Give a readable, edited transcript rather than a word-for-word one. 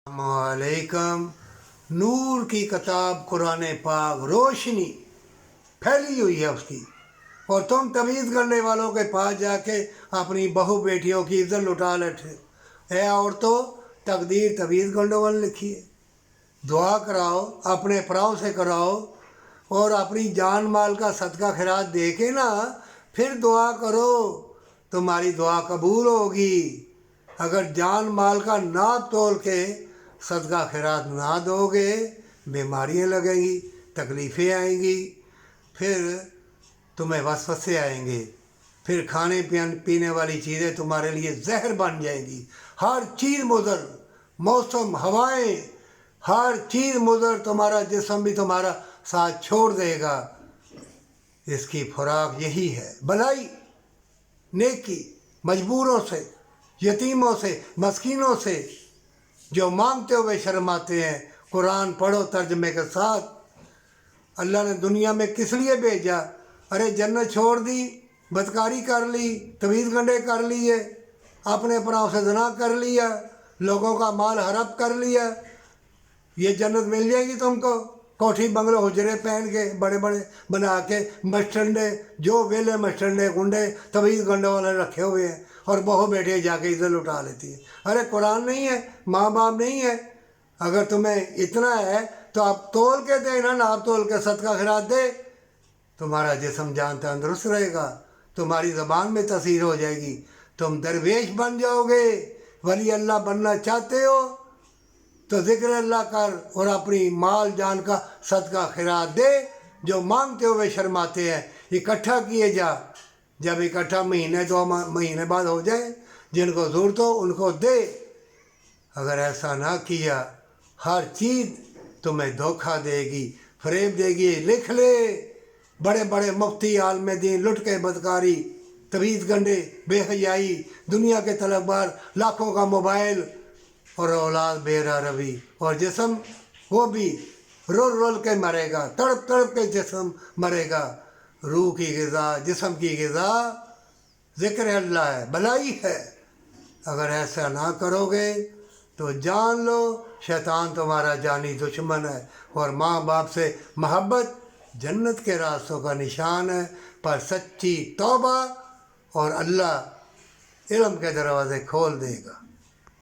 अलैकुम। नूर की किताब कुरान पाक, रोशनी फैली हुई है उसकी, और तुम तमीज़ करने वालों के पास जाके अपनी बहू बेटियों की इज्जत लुटा लेते। है औरतों, तकदीर तमीज़ करने वाले लिखी है। दुआ कराओ, अपने पराव से कराओ, और अपनी जान माल का सदका खैरात दे के ना फिर दुआ करो, तुम्हारी दुआ कबूल होगी। अगर जान माल का नाप तोल के सदका खैरात ना दोगे, बीमारियाँ लगेंगी, तकलीफ़ें आएंगी, फिर तुम्हें वसवसे आएंगे, फिर खाने पीने वाली चीज़ें तुम्हारे लिए जहर बन जाएंगी। हर चीज़ मुज़र, मौसम, हवाएं, हर चीज़ मुज़र, तुम्हारा जिस्म भी तुम्हारा साथ छोड़ देगा। इसकी खुराक यही है, भलाई, नेकी, मजबूरों से, यतीमों से, मस्कीनों से, जो मांगते हुए शर्माते हैं। कुरान पढ़ो तर्जमे के साथ। अल्लाह ने दुनिया में किस लिए भेजा? अरे जन्नत छोड़ दी, बदकारी कर ली, तवीज़ गंडे कर लिए, अपने पराव से ज़ना कर लिया, लोगों का माल हड़प कर लिया, ये जन्नत मिल जाएगी तुमको? कोठी बंगलो हुजरे पहन के बड़े बड़े बना के मस्टंडे, जो वेले मस्टंडे गुंडे तवीज़ गंडे वाले रखे हुए हैं, और बहू बेटे जाके इज्जत लुटा लेती है। अरे कुरान नहीं है, माँ बाप नहीं है? अगर तुम्हें इतना है तो आप तोल के दे ना, नाप तोल के सदका खैरात दे, तुम्हारा जिस्म जान तंदुरुस्त रहेगा, तुम्हारी ज़बान में तसीर हो जाएगी, तुम दरवेश बन जाओगे। वली अल्लाह बनना चाहते हो तो ज़िक्र अल्लाह कर, और अपनी माल जान का सदका खैरात दे। जो मांगते हुए शर्माते हैं, इकट्ठा किए जा। जब इकट्ठा महीने 2 महीने बाद हो जाए, जिनको ज़रूरत हो उनको दे। अगर ऐसा ना किया, हर चीज़ तुम्हें धोखा देगी, फरेब देगी। लिख ले, बड़े बड़े मुफ्ती आलम दीन लुट के बदकारी, तवीज़ गंडे, बेहयाई, दुनिया के तलबगार, लाखों का मोबाइल, और औलाद बेरा रवि, और जिस्म वो भी रोल रोल के मरेगा, तड़प तड़प के जिस्म मरेगा। रूह की ग़िज़ा, जिस्म की ग़िज़ा ज़िक्र अल्लाह है, भलाई है। अगर ऐसा ना करोगे तो जान लो शैतान तुम्हारा जानी दुश्मन है, और माँ बाप से मोहब्बत जन्नत के रास्तों का निशान है। पर सच्ची तौबा और अल्लाह इल्म के दरवाज़े खोल देगा।